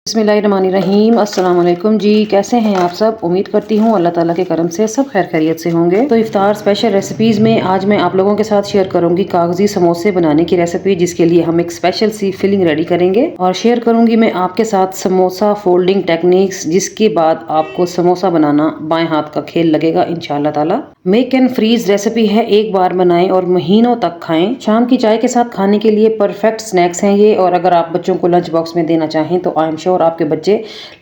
बिस्मिल्लाहिर्रहमानिर्रहीम। अस्सलाम वालेकुम जी, कैसे हैं आप सब। उम्मीद करती हूँ अल्लाह ताला के करम से सब खैर खैरियत से होंगे। तो इफ्तार स्पेशल रेसिपीज़ में आज मैं आप लोगों के साथ शेयर करूंगी कागजी समोसे बनाने की रेसिपी, जिसके लिए हम एक स्पेशल सी फिलिंग रेडी करेंगे और शेयर करूंगी मैं आपके साथ समोसा फोल्डिंग टेक्निक्स, जिसके बाद आपको समोसा बनाना बाएं हाथ का खेल लगेगा इंशाल्लाह ताला। मेक एंड फ्रीज रेसिपी है, एक बार बनाएं और महीनों तक खाएं। शाम की चाय के साथ खाने के लिए परफेक्ट स्नैक्स हैं ये, और अगर आप बच्चों को लंच बॉक्स में देना चाहें तो आई एम श्योर आपके बच्चे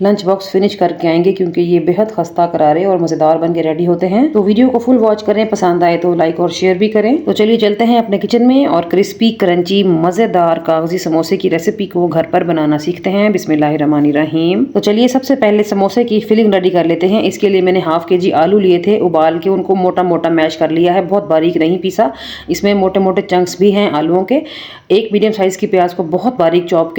लंच बॉक्स फिनिश करके आएंगे, क्योंकि ये बेहद खस्ता करारे और मजेदार बन के रेडी होते हैं। तो वीडियो को फुल वॉच करें, पसंद आए तो लाइक और शेयर भी करें। तो चलिए चलते हैं अपने किचन में और क्रिस्पी क्रंची मजेदार कागजी समोसे की रेसिपी को घर पर बनाना सीखते हैं। बिस्मिल्लाहिर्रहमानिर्रहीम। तो चलिए सबसे पहले समोसे की फिलिंग रेडी कर लेते हैं। इसके लिए मैंने हाफ के जी आलू लिए थे, उबाल के उनको मोटा मोटा मैश कर लिया है, बहुत बारीक नहीं पीसा। इसमें मोटे मोटे चंक्स भी हैं आलूओं के। एक मीडियम साइज की प्याज को बहुत बारीक चॉप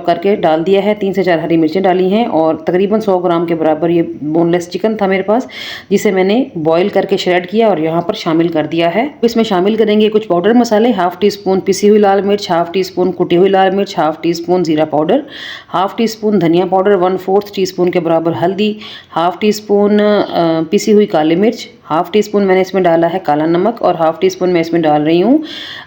करके डाल दिया है। 3 से 4 हरी मिर्चें डाली हैं और तकरीबन 100 ग्राम के बराबर ये बोनलेस चिकन था मेरे पास, जिसे मैंने बॉईल करके श्रेड किया और यहाँ पर शामिल कर दिया है। इसमें शामिल करेंगे कुछ पाउडर मसाले, हाफ टी स्पून पिसी हुई लाल मिर्च, हाफ टी स्पून कुटी हुई लाल मिर्च, हाफ टी स्पून जीरा पाउडर, हाफ टी स्पून धनिया पाउडर, 1/4 टी स्पून के बराबर हल्दी, हाफ टी स्पून पिसी हुई काली मिर्च, हाफ टी स्पून मैंने इसमें डाला है काला नमक, और हाफ टी स्पून मैं इसमें डाल रही हूँ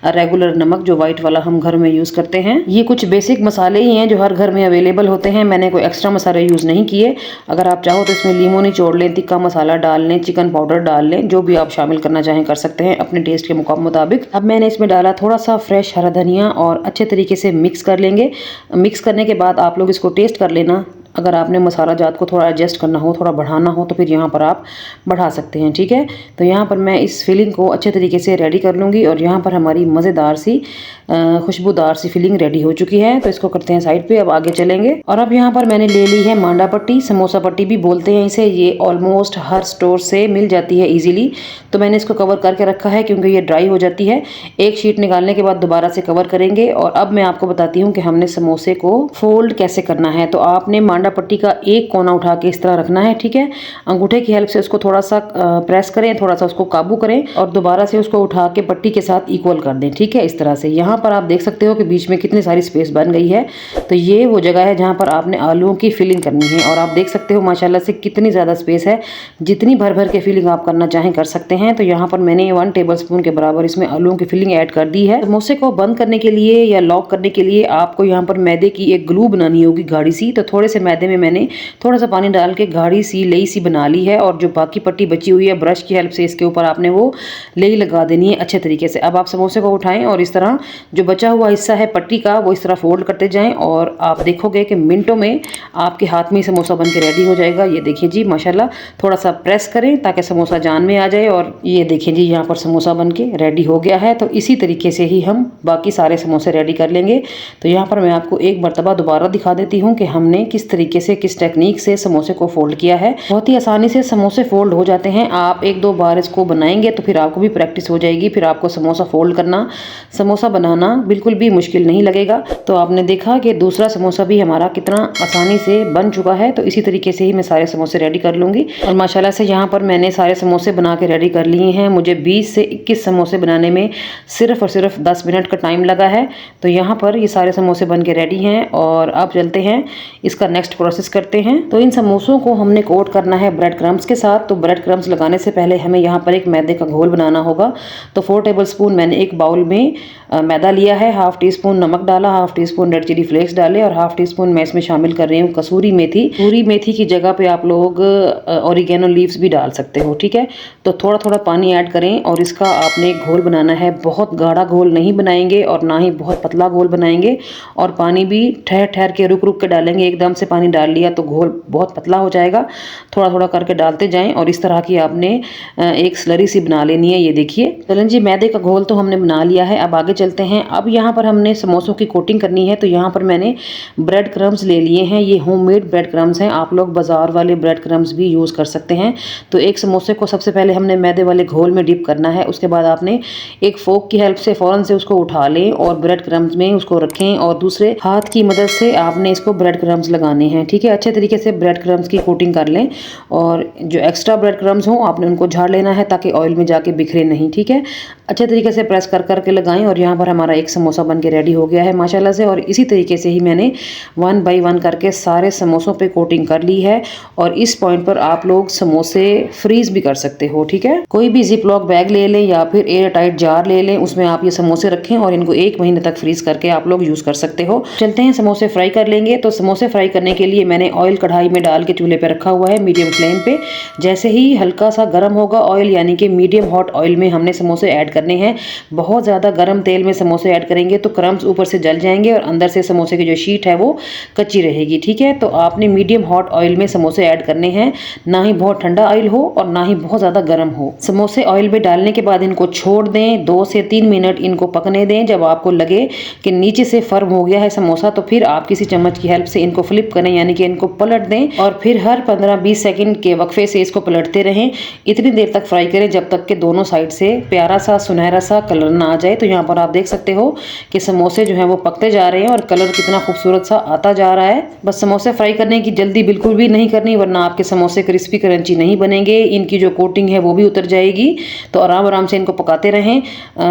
रेगुलर नमक, जो व्हाइट वाला हम घर में यूज़ करते हैं। ये कुछ बेसिक मसाले ही हैं जो हर घर में अवेलेबल होते हैं, मैंने कोई एक्स्ट्रा मसाले यूज़ नहीं किए। अगर आप चाहो तो इसमें लीमो निचोड़ लें, तिक्का मसाला डाल लें, चिकन पाउडर डाल लें, जो भी आप शामिल करना चाहें कर सकते हैं अपने टेस्ट के मुताबिक। अब मैंने इसमें डाला थोड़ा सा फ्रेश हरा धनिया और अच्छे तरीके से मिक्स कर लेंगे। मिक्स करने के बाद आप लोग इसको टेस्ट कर लेना। अगर आपने मसाला जात को थोड़ा एडजस्ट करना हो, थोड़ा बढ़ाना हो, तो फिर यहाँ पर आप बढ़ा सकते हैं, ठीक है। तो यहाँ पर मैं इस फिलिंग को अच्छे तरीके से रेडी कर लूँगी और यहाँ पर हमारी मज़ेदार सी खुशबूदार सी फिलिंग रेडी हो चुकी है। तो इसको करते हैं साइड पे। अब आगे चलेंगे और अब यहाँ पर मैंने ले ली है मांडा पट्टी, समोसा पट्टी भी बोलते हैं इसे। ये ऑलमोस्ट हर स्टोर से मिल जाती है ईजिली। तो मैंने इसको कवर करके रखा है क्योंकि ये ड्राई हो जाती है। एक शीट निकालने के बाद दोबारा से कवर करेंगे। और अब मैं आपको बताती हूँ कि हमने समोसे को फोल्ड कैसे करना है। तो आपने मांडा पट्टी का एक कोना उठा के इस तरह रखना है, ठीक है। अंगूठे की हेल्प से उसको थोड़ा सा प्रेस करें, थोड़ा सा उसको काबू करें और दोबारा से उसको उठा के पट्टी के साथ इक्वल कर दें, ठीक है। इस तरह से यहाँ पर आप देख सकते हो कि बीच में कितनी सारी स्पेस बन गई है। तो ये वो जगह है जहाँ पर आपने आलूओं की फिलिंग करनी है। और आप देख सकते हो माशाल्लाह से कितनी ज़्यादा स्पेस है, जितनी भर भर के फिलिंग आप करना चाहें कर सकते हैं। तो यहाँ पर मैंने 1 टेबलस्पून के बराबर इसमें आलूओं की फिलिंग ऐड कर दी है। समोसे को बंद करने के लिए या लॉक करने के लिए आपको यहाँ पर मैदे की एक ग्लू बनानी होगी गाढ़ी सी। तो थोड़े से मैदे में मैंने थोड़ा सा पानी डाल के गाढ़ी सी लेई सी बना ली है, और जो बाकी पट्टी बची हुई है ब्रश की हेल्प से इसके ऊपर आपने वो लेई लगा देनी है अच्छे तरीके से। अब आप समोसे को उठाएं और इस तरह जो बचा हुआ हिस्सा है पट्टी का वो इस तरह फोल्ड करते जाएं, और आप देखोगे कि मिनटों में आपके हाथ में समोसा बन के रेडी हो जाएगा। ये देखिए जी माशाल्लाह, थोड़ा सा प्रेस करें ताकि समोसा जान में आ जाए, और ये देखिए जी यहाँ पर समोसा बन के रेडी हो गया है। तो इसी तरीके से ही हम बाकी सारे समोसे रेडी कर लेंगे। तो यहाँ पर मैं आपको एक मरतबा दोबारा दिखा देती हूँ कि हमने किस तरीके से, किस टेक्निक से समोसे को फोल्ड किया है। बहुत ही आसानी से समोसे फोल्ड हो जाते हैं। आप 1-2 बार इसको बनाएंगे तो फिर आपको भी प्रैक्टिस हो जाएगी, फिर आपको समोसा फोल्ड करना, समोसा बनाना बिल्कुल भी मुश्किल नहीं लगेगा। तो आपने देखा कि दूसरा समोसा भी हमारा कितना आसानी से बन चुका है। तो इसी तरीके से ही मैं सारे समोसे रेडी कर लूँगी। और माशाल्लाह से यहाँ पर मैंने सारे समोसे बना के रेडी कर लिए हैं। मुझे 20 से 21 समोसे बनाने में सिर्फ और सिर्फ 10 मिनट का टाइम लगा है। तो यहाँ पर ये सारे समोसे बन के रेडी हैं और अब चलते हैं इसका नेक्स्ट प्रोसेस करते हैं। तो इन समोसों को हमने कोट करना है ब्रेड क्रम्स के साथ। तो ब्रेड क्रम्स लगाने से पहले हमें यहाँ पर एक मैदे का घोल बनाना होगा। तो 4 टेबलस्पून मैंने एक बाउल में मैदा लिया है, हाफ टी स्पून नमक डाला, half teaspoon red chilli flakes डाले, और हाफ टी स्पून मैं इसमें शामिल कर रही हूँ कसूरी मेथी। कसूरी मेथी की जगह पे आप लोग ऑरिगेनो लीव्स भी डाल सकते हो, ठीक है। तो थोड़ा थोड़ा पानी ऐड करें और इसका आपने एक घोल बनाना है। बहुत गाढ़ा घोल नहीं बनाएंगे और ना ही बहुत पतला घोल बनाएंगे, और पानी भी ठहर ठहर के रुक रुक के डालेंगे। एकदम से पानी डाल लिया तो घोल बहुत पतला हो जाएगा। थोड़ा थोड़ा करके डालते जाएं और इस तरह की आपने एक स्लरी सी बना लेनी है। ये देखिए, चलें जी, मैदे का घोल तो हमने बना लिया है। अब आगे चलते हैं। अब यहाँ पर हमने समोसों की कोटिंग करनी है। तो यहाँ पर मैंने ब्रेड क्रम्स ले लिए हैं। ये होममेड ब्रेड क्रम्स हैं, आप लोग बाजार वाले ब्रेड क्रम्स भी यूज़ कर सकते हैं। तो एक समोसे को सबसे पहले हमने मैदे वाले घोल में डिप करना है। उसके बाद आपने एक फोक की हेल्प से फ़ौरन से उसको उठा लें और ब्रेड क्रम्स में उसको रखें, और दूसरे हाथ की मदद से आपने इसको ब्रेड क्रम्स लगाने लगाने हैं। ठीक है, अच्छे तरीके से ब्रेड क्रम्स की कोटिंग कर लें और जो एक्स्ट्रा ब्रेड क्रम्स हों आपने उनको झाड़ लेना है ताकि ऑयल में जाके बिखरे नहीं। ठीक है, अच्छे तरीके से प्रेस कर करके लगाएं और यहाँ पर हमारा एक समोसा बन के रेडी हो गया है माशाल्लाह से। और इसी तरीके से ही मैंने 1 बाय 1 करके सारे समोसों पे कोटिंग कर ली है। और इस पॉइंट पर आप लोग समोसे फ्रीज भी कर सकते हो। ठीक है, कोई भी जिप लॉक बैग ले लें या फिर एयर टाइट जार ले लें, उसमें आप ये समोसे रखें और इनको 1 महीने तक फ्रीज करके आप लोग यूज कर सकते हो। चलते हैं समोसे फ्राई कर लेंगे। तो समोसे फ्राई करने के लिए मैंने ऑयल कढ़ाई में डाल के चूल्हे पे रखा हुआ है मीडियम फ्लेम पे। जैसे ही हल्का सा गर्म होगा ऑयल, यानी कि मीडियम हॉट ऑयल में हमने समोसे ऐड करने हैं। बहुत ज़्यादा गर्म तेल में समोसे ऐड करेंगे तो क्रम्स ऊपर से जल जाएंगे और अंदर से समोसे की जो शीट है वो कच्ची रहेगी। ठीक है, तो आपने मीडियम हॉट ऑयल में समोसे ऐड करने हैं, ना ही बहुत ठंडा ऑयल हो और ना ही बहुत ज़्यादा गर्म हो। समोसे ऑयल में डालने के बाद इनको छोड़ दें, 2 से 3 मिनट इनको पकने दें। जब आपको लगे कि नीचे से फर्म हो गया है समोसा तो फिर आप किसी चम्मच की हेल्प से इनको फ्लिप करें, यानी कि इनको पलट दें और फिर हर 15-20 सेकंड के वक्फे से इसको पलटते रहें। इतनी देर तक फ्राई करें जब तक कि दोनों साइड से प्यारा सा सुनहरा सा कलर ना आ जाए। तो यहाँ पर आप देख सकते हो कि समोसे जो हैं वो पकते जा रहे हैं और कलर कितना खूबसूरत सा आता जा रहा है। बस समोसे फ्राई करने की जल्दी बिल्कुल भी नहीं करनी, वरना आपके समोसे क्रिस्पी क्रंची नहीं बनेंगे, इनकी जो कोटिंग है वो भी उतर जाएगी। तो आराम आराम से इनको पकाते रहें।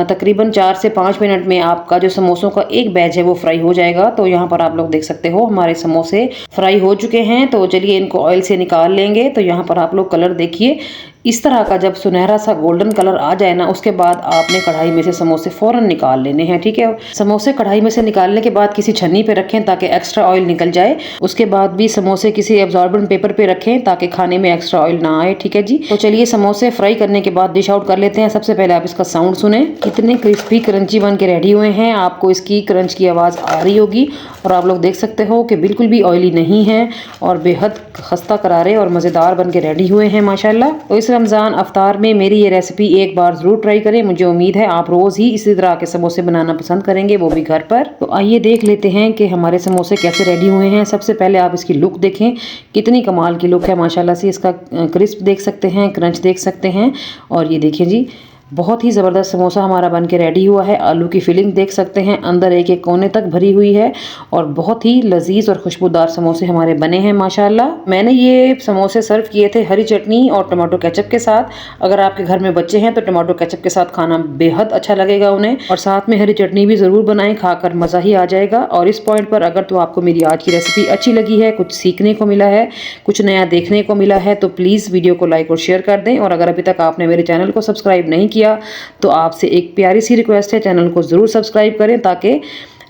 तकरीबन 4 से 5 मिनट में आपका जो समोसों का एक बैच है वो फ्राई हो जाएगा। तो यहाँ पर आप लोग देख सकते हो हमारे समोसे फ्राई हो चुके हैं। तो चलिए इनको ऑयल से निकाल लेंगे। तो यहाँ पर आप लोग कलर देखिए, इस तरह का जब सुनहरा सा गोल्डन कलर आ जाए ना, उसके बाद आपने कढ़ाई में से समोसे फौरन निकाल लेने हैं। ठीक है, समोसे कढ़ाई में से निकालने के बाद किसी छन्नी पे रखें ताकि एक्स्ट्रा ऑयल निकल जाए। उसके बाद भी समोसे किसी एब्जॉर्बेंट पेपर पे रखें ताकि खाने में एक्स्ट्रा ऑयल ना आए। ठीक है जी, तो चलिए समोसे फ्राई करने के बाद डिश आउट कर लेते हैं। सबसे पहले आप इसका साउंड सुने, कितने क्रिस्पी क्रंची बन के रेडी हुए हैं। आपको इसकी क्रंच की आवाज़ आ रही होगी और आप लोग देख सकते हो कि बिल्कुल भी ऑयली नहीं है और बेहद खस्ता करारे और मज़ेदार बन के रेडी हुए हैं माशाल्लाह। तो इस रमज़ान अफ्तार में मेरी ये रेसिपी एक बार ज़रूर ट्राई करें। मुझे उम्मीद है आप रोज़ ही इसी तरह के समोसे बनाना पसंद करेंगे, वो भी घर पर। तो आइए देख लेते हैं कि हमारे समोसे कैसे रेडी हुए हैं। सबसे पहले आप इसकी लुक देखें, कितनी कमाल की लुक है माशाल्लाह से। इसका क्रिस्प देख सकते हैं, क्रंच देख सकते हैं और ये देखिए जी, बहुत ही ज़बरदस्त समोसा हमारा बन के रेडी हुआ है। आलू की फिलिंग देख सकते हैं, अंदर एक एक कोने तक भरी हुई है और बहुत ही लजीज और खुशबूदार समोसे हमारे बने हैं माशाल्लाह। मैंने ये समोसे सर्व किए थे हरी चटनी और टमाटो केचप के साथ। अगर आपके घर में बच्चे हैं तो टमाटो केचप के साथ खाना बेहद अच्छा लगेगा उन्हें, और साथ में हरी चटनी भी ज़रूर बनाएं, खाकर मज़ा ही आ जाएगा। और इस पॉइंट पर अगर तो आपको मेरी आज की रेसिपी अच्छी लगी है, कुछ सीखने को मिला है, कुछ नया देखने को मिला है, तो प्लीज़ वीडियो को लाइक और शेयर कर दें। और अगर अभी तक आपने मेरे चैनल को सब्सक्राइब नहीं किया तो आपसे एक प्यारी सी रिक्वेस्ट है, चैनल को ज़रूर सब्सक्राइब करें ताकि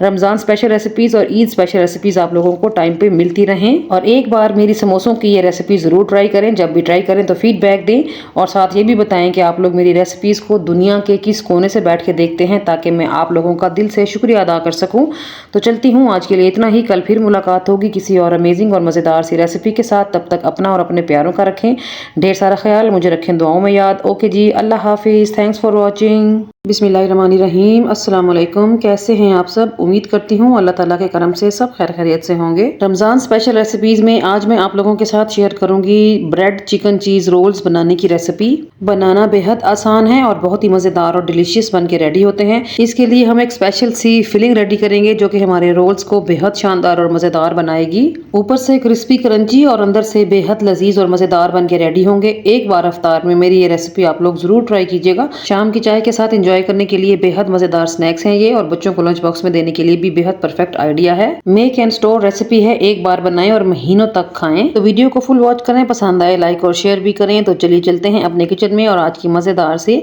रमज़ान स्पेशल रेसिपीज़ और ईद स्पेशल रेसिपीज़ आप लोगों को टाइम पे मिलती रहें। और एक बार मेरी समोसों की ये रेसिपी ज़रूर ट्राई करें। जब भी ट्राई करें तो फीडबैक दें और साथ ये भी बताएं कि आप लोग मेरी रेसिपीज़ को दुनिया के किस कोने से बैठ के देखते हैं, ताकि मैं आप लोगों का दिल से शुक्रिया अदा कर सकूँ। तो चलती हूँ, आज के लिए इतना ही। कल फिर मुलाकात होगी किसी और अमेजिंग और मज़ेदार सी रेसिपी के साथ। तब तक अपना और अपने प्यारों का रखें ढेर सारा ख्याल, मुझे रखें दुआओं में याद। ओके जी, अल्लाह हाफिज़, थैंक्स फॉर वॉचिंग। बिस्मिल्लाहिर्रहमानिर्रहीम, अस्सलाम वालेकुम। कैसे हैं आप सब? उम्मीद करती हूँ अल्लाह ताला के करम से सब खैर खैरियत से होंगे। रमज़ान स्पेशल रेसिपीज़ में आज मैं आप लोगों के साथ शेयर करूंगी ब्रेड चिकन चीज़ रोल्स बनाने की रेसिपी। बनाना बेहद आसान है और बहुत ही मज़ेदार और डिलीशियस बन के रेडी होते हैं। इसके लिए हम एक स्पेशल सी फिलिंग रेडी करेंगे जो कि हमारे रोल्स को बेहद शानदार और मज़ेदार बनाएगी। ऊपर से क्रिस्पी क्रंची और अंदर से बेहद लजीज और मज़ेदार बन के रेडी होंगे। एक बार अफ्तार में मेरी ये रेसिपी आप लोग ज़रूर ट्राई कीजिएगा। शाम की चाय के साथ एंजॉय करने के लिए बेहद मज़ेदार स्नैक्स हैं ये, और बच्चों को लंच बॉक्स में देने के लिए भी बेहद परफेक्ट आइडिया है। मेक एंड स्टोर रेसिपी है, एक बार बनाएं और महीनों तक खाएं। तो वीडियो को फुल वॉच करें, पसंद आए लाइक और शेयर भी करें। तो चलिए चलते हैं अपने किचन में और आज की मज़ेदार से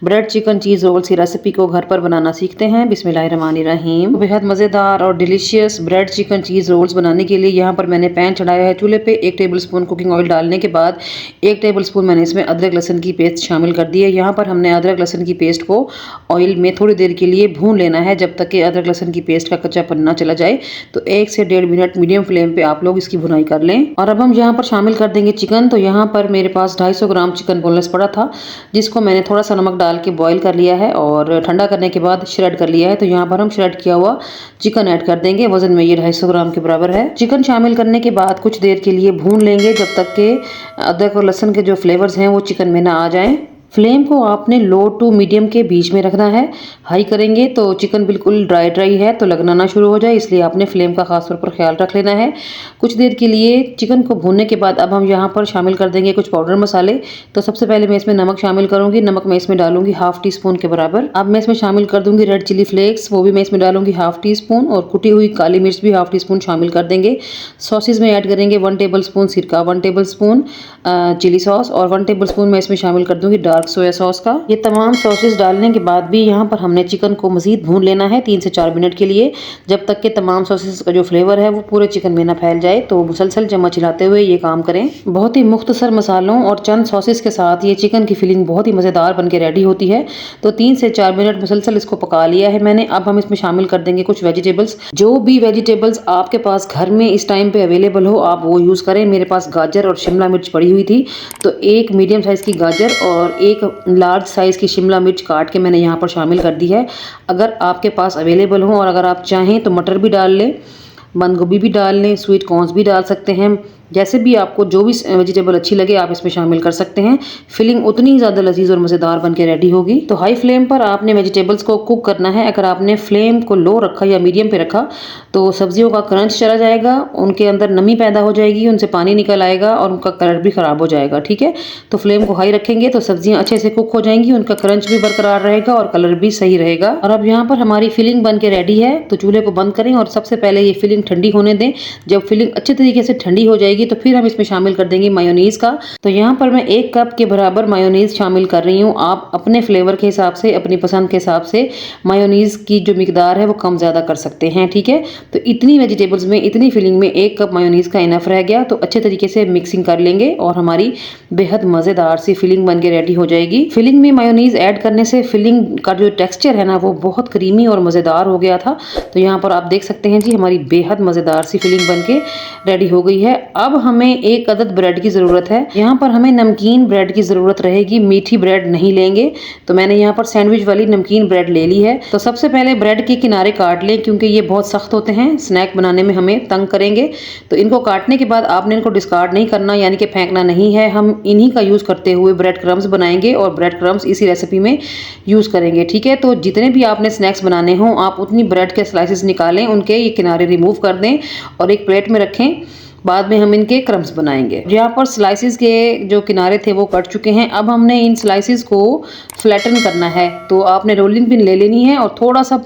ब्रेड चिकन चीज़ रोल्स की रेसिपी को घर पर बनाना सीखते हैं। बिस्मिल्लाहिर्रहमानिर्रहीम। बेहद मज़ेदार और delicious bread chicken cheese rolls बनाने के लिए यहाँ पर मैंने पैन चढ़ाया है चूल्हे पे। 1 टेबल स्पून कुकिंग ऑयल डालने के बाद 1 टेबल स्पून मैंने इसमें अदरक लहसुन की पेस्ट शामिल कर दी है। यहाँ पर हमने अदरक लहसुन की पेस्ट को ऑयल में थोड़ी देर के लिए भून लेना है, जब तक कि अदरक लहसुन की पेस्ट का कच्चापन ना चला जाए। तो 1 से 1.5 मिनट मीडियम फ्लेम पे आप लोग इसकी भुनाई कर लें। और अब हम यहाँ पर शामिल कर देंगे चिकन। तो यहाँ पर मेरे पास 250 ग्राम चिकन बोनलेस पड़ा था, जिसको मैंने थोड़ा सा नमक डाल के बॉईल कर लिया है और ठंडा करने के बाद श्रेड कर लिया है। तो यहाँ पर हम श्रेड किया हुआ चिकन ऐड कर देंगे। वजन में ये 250 ग्राम के बराबर है। चिकन शामिल करने के बाद कुछ देर के लिए भून लेंगे, जब तक के अदरक और लहसुन के जो फ्लेवर्स हैं वो चिकन में ना आ जाएं। फ्लेम को आपने लो टू मीडियम के बीच में रखना है। हाई करेंगे तो चिकन बिल्कुल ड्राई ड्राई है तो लगना ना शुरू हो जाए, इसलिए आपने फ्लेम का खास तौर पर ख्याल रख लेना है। कुछ देर के लिए चिकन को भूनने के बाद अब हम यहाँ पर शामिल कर देंगे कुछ पाउडर मसाले। तो सबसे पहले मैं इसमें नमक शामिल करूँगी। नमक मैं इसमें डालूंगी हाफ टी स्पून के बराबर। अब मैं इसमें शामिल कर दूंगी रेड चिली फ्लेक्स, वो भी मैं इसमें डालूंगी हाफ टी स्पून, और कुटी हुई काली मिर्च भी हाफ टी स्पून शामिल कर देंगे। सॉसेज में ऐड करेंगे 1 टेबल स्पून सिरका, 1 टेबल स्पून चिली सॉस, और 1 टेबल स्पून मैं इसमें शामिल कर दूंगी डार्क सोया सॉस का। ये तमाम सॉसेज डालने के बाद भी यहाँ पर हमने चिकन को मजीद भून लेना है 3 से 4 मिनट के लिए, जब तक कि तमाम सॉसेज का जो फ्लेवर है वो पूरे चिकन में ना फैल जाए। तो मुसलसल चम्मच हिलाते हुए ये काम करें। बहुत ही मुख्तसर मसालों और चंद सॉसेज के साथ ये चिकन की फिलिंग बहुत ही मज़ेदार बन के रेडी होती है। तो 3 से 4 मिनट मुसलसल इसको पका लिया है मैंने। अब हम इसमें शामिल कर देंगे कुछ वेजिटेबल्स। जो भी वेजिटेबल्स आपके पास घर में इस टाइम पे अवेलेबल हो आप वो यूज़ करें। मेरे पास गाजर और शिमला मिर्च पड़ी हुई थी, तो एक मीडियम साइज़ की गाजर और एक लार्ज साइज़ की शिमला मिर्च काट के मैंने यहाँ पर शामिल कर दी है। अगर आपके पास अवेलेबल हो और अगर आप चाहें तो मटर भी डाल लें, बंद गोभी भी डाल लें, स्वीट कॉर्न्स भी डाल सकते हैं। जैसे भी आपको जो भी वेजिटेबल अच्छी लगे आप इसमें शामिल कर सकते हैं। फिलिंग उतनी ही ज़्यादा लजीज और मज़ेदार बन के रेडी होगी। तो हाई फ्लेम पर आपने वेजिटेबल्स को कुक करना है। अगर आपने फ्लेम को लो रखा या मीडियम पे रखा तो सब्जियों का क्रंच चला जाएगा, उनके अंदर नमी पैदा हो जाएगी, उनसे पानी निकल आएगा और उनका कलर भी ख़राब हो जाएगा। ठीक है, तो फ्लेम को हाई रखेंगे तो सब्जियाँ अच्छे से कुक हो जाएंगी, उनका क्रंच भी बरकरार रहेगा और कलर भी सही रहेगा। और अब यहाँ पर हमारी फिलिंग बन के रेडी है, तो चूल्हे को बंद करें और सबसे पहले ये फिलिंग ठंडी होने दें। जब फिलिंग अच्छे तरीके से ठंडी हो जाएगी तो फिर हम इसमें शामिल कर देंगे मायोनीज का। तो यहाँ पर मैं 1 कप के बराबर मायोनीज शामिल कर रही हूँ। आप अपने फ्लेवर के हिसाब से, अपनी पसंद के हिसाब से मायोनीज की जो मिकदार है वो कम ज़्यादा कर सकते हैं। ठीक है, तो इतनी वेजिटेबल्स में, इतनी फिलिंग में 1 कप मायोनीज का इनफ रह गया। तो अच्छे तरीके से मिक्सिंग कर लेंगे और हमारी बेहद मज़ेदार सी फिलिंग बन के रेडी हो जाएगी। फिलिंग में मायोनीज ऐड करने से फिलिंग का जो टेक्स्चर है ना वो बहुत क्रीमी और मज़ेदार हो गया था। तो यहाँ पर आप देख सकते हैं जी हमारी बेहद मज़ेदार सी फिलिंग बन के रेडी हो गई है। अब हमें एक अदद ब्रेड की ज़रूरत है। यहाँ पर हमें नमकीन ब्रेड की ज़रूरत रहेगी, मीठी ब्रेड नहीं लेंगे। तो मैंने यहाँ पर सैंडविच वाली नमकीन ब्रेड ले ली है। तो सबसे पहले ब्रेड के किनारे काट लें, क्योंकि ये बहुत सख्त होते हैं, स्नैक बनाने में हमें तंग करेंगे। तो इनको काटने के बाद आपने इनको डिस्कार्ड नहीं करना, यानी कि फेंकना नहीं है। हम इन्हीं का यूज़ करते हुए ब्रेड क्रम्स बनाएंगे और ब्रेड क्रम्स इसी रेसिपी में यूज़ करेंगे। ठीक है, तो जितने भी आपने स्नैक्स बनाने हों आप उतनी ब्रेड के स्लाइसेस निकालें, उनके ये किनारे रिमूव कर दें और एक प्लेट में रखें। बाद में हम इनके क्रम्स बनाएंगे। यहाँ पर स्लाइसिस के जो किनारे थे वो कट चुके हैं। अब हमने इन स्लाइसिस को फ्लैटन करना है। तो आपने रोलिंग पिन ले लेनी है और थोड़ा सा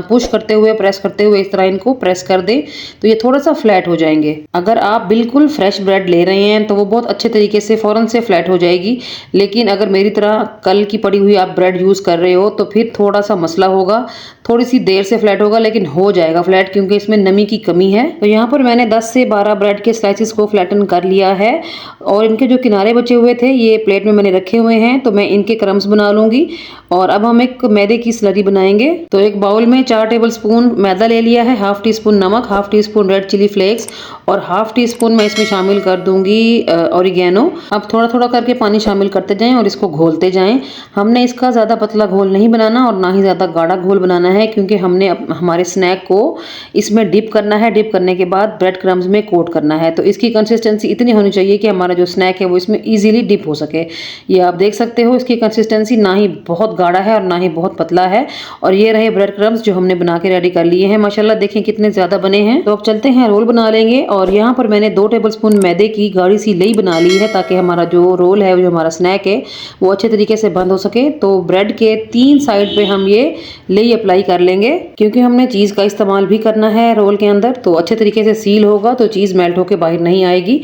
पुश करते हुए, प्रेस करते हुए इस तरह इनको प्रेस कर दें तो ये थोड़ा सा फ्लैट हो जाएंगे। अगर आप बिल्कुल फ्रेश ब्रेड ले रहे हैं तो वो बहुत अच्छे तरीके से फ़ौरन से फ्लैट हो जाएगी। लेकिन अगर मेरी तरह कल की पड़ी हुई आप ब्रेड यूज़ कर रहे हो तो फिर थोड़ा सा मसला होगा, थोड़ी सी देर से फ्लैट होगा, लेकिन हो जाएगा फ्लैट, क्योंकि इसमें नमी की कमी है। तो यहाँ पर मैंने 10 से 12 ब्रेड के स्लाइसिस को फ्लैटन कर लिया है और इनके जो किनारे बचे हुए थे ये प्लेट में मैंने रखे हुए हैं। तो मैं इनके क्रम्स बना लूंगी और अब हम एक मैदे की स्लरी बनाएंगे। तो एक बाउल में 4 टेबल स्पून मैदा ले लिया है, हाफ टी स्पून नमक, half teaspoon red chilli flakes और हाफ टी स्पून मैं इसमें शामिल कर दूंगी ऑरिगेनो। अब थोड़ा थोड़ा करके पानी शामिल करते जाएं और इसको घोलते जाएं। हमने इसका ज़्यादा पतला घोल नहीं बनाना और ना ही ज़्यादा गाढ़ा घोल बनाना है, क्योंकि हमने हमारे स्नैक को इसमें डिप करना है। डिप करने के बाद ब्रेड क्रम्स में कोट करना है। तो इसकी कंसिस्टेंसी इतनी होनी चाहिए कि हमारा जो स्नैक है वो इसमें इजीली डिप हो सके। ये आप देख सकते हो, इसकी कंसिस्टेंसी ना ही बहुत गाढ़ा है और ना ही बहुत पतला है। और ये रहे ब्रेड क्रम्स जो हमने बना के रेडी कर लिए हैं। माशाल्लाह देखें कितने ज़्यादा बने हैं। तो अब चलते हैं रोल बना लेंगे। और यहाँ पर मैंने 2 टेबल स्पून मैदे की गाढ़ी सी लई बना ली है, ताकि हमारा जो रोल है, जो हमारा स्नैक है वो अच्छे तरीके से बंद हो सके। तो ब्रेड के 3 साइड पे हम ये लई अप्लाई कर लेंगे, क्योंकि हमने चीज़ का इस्तेमाल भी करना है रोल के अंदर। तो अच्छे तरीके से सील होगा तो चीज़ मेल्ट होकर बाहर नहीं आएगी।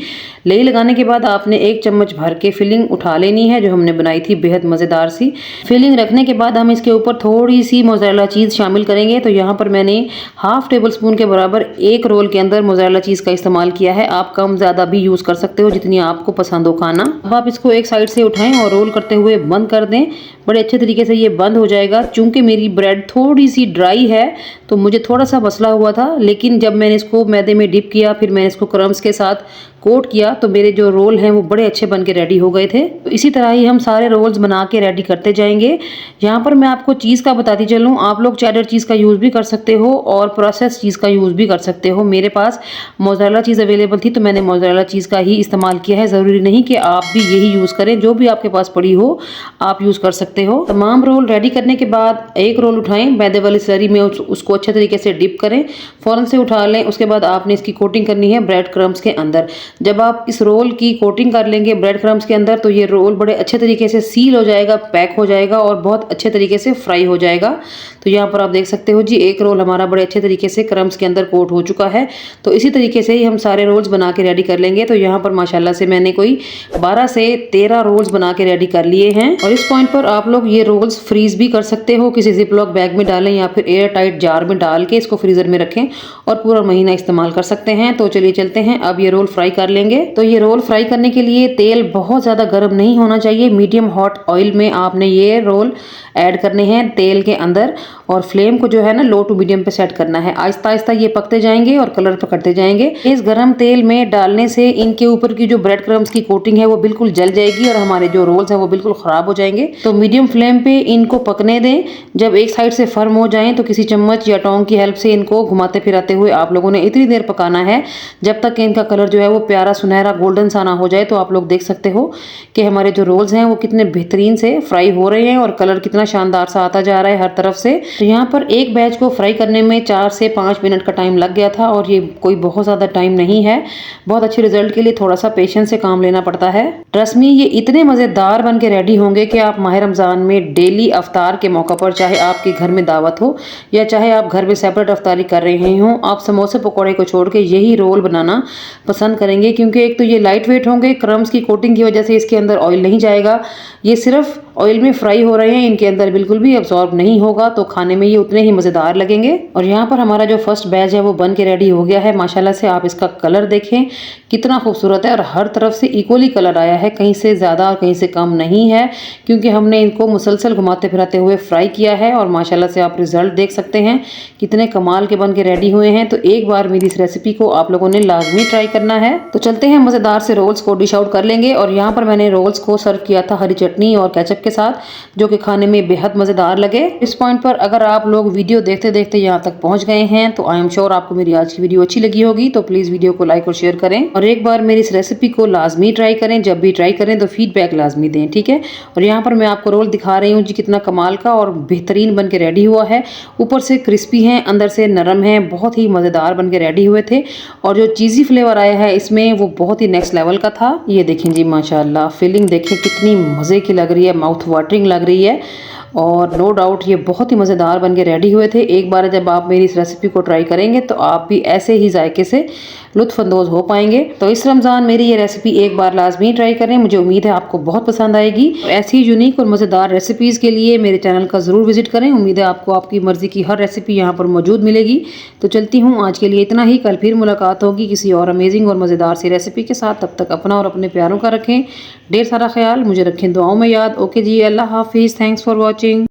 लई लगाने के बाद आपने 1 चम्मच भर के फिलिंग उठा लेनी है जो हमने बनाई थी, बेहद मज़ेदार सी फिलिंग। रखने के बाद हम इसके ऊपर थोड़ी सी मोज़रेला चीज़ शामिल करेंगे। तो यहाँ पर मैंने हाफ टेबल स्पून के बराबर एक रोल के अंदर मोज़रेला चीज़ का इस्तेमाल किया है। आप कम ज़्यादा भी यूज़ कर सकते हो, जितनी आपको पसंद हो खाना। अब आप इसको एक साइड से उठाएं और रोल करते हुए बंद कर दें। बड़े अच्छे तरीके से ये बंद हो जाएगा। चूँकि मेरी ब्रेड थोड़ी सी ड्राई है तो मुझे थोड़ा सा मसला हुआ था, लेकिन जब मैंने इसको मैदे में डिप किया, फिर मैंने इसको क्रम्स क्रम्स के साथ कोट किया तो मेरे जो रोल हैं वो बड़े अच्छे बन के रेडी हो गए थे। तो इसी तरह ही हम सारे रोल्स बना के रेडी करते जाएंगे। यहाँ पर मैं आपको चीज़ का बताती चलूँ, आप लोग चेडर चीज़ का यूज़ भी कर सकते हो और प्रोसेस चीज़ का यूज़ भी कर सकते हो। मेरे पास मोज़रेला चीज़ अवेलेबल थी तो मैंने मोज़रेला चीज़ का ही इस्तेमाल किया है। ज़रूरी नहीं कि आप भी यही यूज़ करें, जो भी आपके पास पड़ी हो आप यूज़ कर सकते हो। तमाम रोल रेडी करने के बाद एक रोल उठाएं, मैदे वाली स्लरी में उसको अच्छे तरीके से डिप करें, फ़ौरन से उठा लें। उसके बाद आपने इसकी कोटिंग करनी है ब्रेड क्रम्स के अंदर। जब आप इस रोल की कोटिंग कर लेंगे ब्रेड क्रम्स के अंदर तो ये रोल बड़े अच्छे तरीके से सील हो जाएगा, पैक हो जाएगा और बहुत अच्छे तरीके से फ्राई हो जाएगा। तो यहाँ पर आप देख सकते हो जी, एक रोल हमारा बड़े अच्छे तरीके से क्रम्स के अंदर कोट हो चुका है। तो इसी तरीके से ही हम सारे रोल्स बना के रेडी कर लेंगे। तो यहाँ पर माशाल्लाह से मैंने कोई 12 से 13 रोल्स बना के रेडी कर लिए हैं। और इस पॉइंट पर आप लोग ये रोल्स फ्रीज भी कर सकते हो, किसी जिपलॉक बैग में डालें या फिर एयर टाइट जार में डाल के इसको फ्रीजर में रखें और पूरा महीना इस्तेमाल कर सकते हैं। तो चलिए चलते हैं, अब ये रोल फ्राई कर लेंगे। तो ये रोल फ्राई करने के लिए तेल बहुत ज़्यादा गर्म नहीं होना चाहिए, मीडियम हॉट ऑयल में आपने ये रोल ऐड करने हैं तेल के अंदर और फ्लेम को जो है ना लो टू मीडियम पे सेट करना है। आहिस्ता आहिस्ता ये पकते जाएंगे और कलर पकड़ते जाएंगे। इस गरम तेल में डालने से इनके ऊपर की जो ब्रेड क्रम्स की कोटिंग है वो बिल्कुल जल जाएगी और हमारे जो रोल्स हैं वो बिल्कुल ख़राब हो जाएंगे। तो मीडियम फ्लेम पे इनको पकने दें। जब एक साइड से फर्म हो जाएं तो किसी चम्मच या टोंग की हेल्प से इनको घुमाते फिराते हुए आप लोगों ने इतनी देर पकाना है जब तक इनका कलर जो है वो प्यारा सुनहरा गोल्डन सा ना हो जाए। तो आप लोग देख सकते हो कि हमारे जो रोल्स हैं वो कितने बेहतरीन से फ्राई हो रहे हैं और कलर कितना शानदार सा आता जा रहा है हर तरफ से। तो यहाँ पर एक बैच को फ्राई करने में 4 से 5 मिनट का टाइम लग गया था और ये कोई बहुत ज़्यादा टाइम नहीं है। बहुत अच्छे रिजल्ट के लिए थोड़ा सा पेशेंस से काम लेना पड़ता है। ट्रस्ट मी, ये इतने मज़ेदार बन के रेडी होंगे कि आप माह रमज़ान में डेली अफ्तार के मौका पर, चाहे आपके घर में दावत हो या चाहे आप घर में सेपरेट अफ्तारी कर रहे हों, आप समोसे पकौड़े को छोड़ के यही रोल बनाना पसंद करेंगे। क्योंकि एक तो ये लाइट वेट होंगे, क्रम्स की कोटिंग की वजह से इसके अंदर ऑयल नहीं जाएगा, ये सिर्फ ऑयल में फ्राई हो रहे हैं, इनके अंदर बिल्कुल भी अब्सॉर्ब नहीं होगा। तो खाने में ये उतने ही मज़ेदार लगेंगे। और यहाँ पर हमारा जो फर्स्ट बैच है वो बन के रेडी हो गया है। माशाल्लाह से आप इसका कलर देखें कितना खूबसूरत है और हर तरफ से इक्वली कलर आया है, कहीं से ज़्यादा और कहीं से कम नहीं है, क्योंकि हमने इनको मुसलसल घुमाते फिराते हुए फ्राई किया है। और माशाल्लाह से आप रिजल्ट देख सकते हैं कितने कमाल के बन के रेडी हुए हैं। तो एक बार मेरी इस रेसिपी को आप लोगों ने लाजमी ट्राई करना है। तो चलते हैं, मज़ेदार से रोल्स को डिश आउट कर लेंगे। और यहाँ पर मैंने रोल्स को सर्व किया था हरी चटनी और केचप के साथ, जो कि खाने में बेहद मज़ेदार लगे। इस पॉइंट पर अगर आप लोग वीडियो देखते देखते यहाँ तक पहुँच गए हैं तो आई एम श्योर आपको मेरी आज की वीडियो अच्छी लगी होगी। तो प्लीज़ वीडियो को लाइक और शेयर करें और एक बार मेरी इस रेसिपी को लाजमी ट्राई करें। जब भी ट्राई करें तो फीडबैक लाजमी दें, ठीक है। और यहाँ पर मैं आपको रोल दिखा रही हूँ जी, कितना कमाल का और बेहतरीन बन के रेडी हुआ है। ऊपर से क्रिस्पी हैं, अंदर से नरम हैं, बहुत ही मज़ेदार बन के रेडी हुए थे। और जो चीज़ी फ्लेवर आया है इसमें वो बहुत ही नेक्स्ट लेवल का था। ये देखें जी, माशाल्लाह फिलिंग देखें कितनी मज़े की लग रही है, माउथ वाटरिंग लग रही है। और नो डाउट ये बहुत ही मज़ेदार बन के रेडी हुए थे। एक बार जब आप मेरी इस रेसिपी को ट्राई करेंगे तो आप भी ऐसे ही जायके से लुत्फ़अंदोज़ हो पाएंगे। तो इस रमज़ान मेरी ये रेसिपी एक बार लाजमी ट्राई करें, मुझे उम्मीद है आपको बहुत पसंद आएगी। ऐसी यूनिक और मज़ेदार रेसिपीज़ के लिए मेरे चैनल का ज़रूर विजिट करें। उम्मीद है आपको आपकी मर्ज़ी की हर रेसिपी यहाँ पर मौजूद मिलेगी। तो चलती हूँ, आज के लिए इतना ही। कल फिर मुलाकात होगी किसी और अमेजिंग और मज़ेदार सी रेसिपी के साथ। तब तक अपना और अपने प्यारों का रखें ढेर सारा ख्याल, मुझे रखें दुआओं में याद। ओके जी, अल्लाह हाफिज़, थैंक्स फॉर वॉचिंग।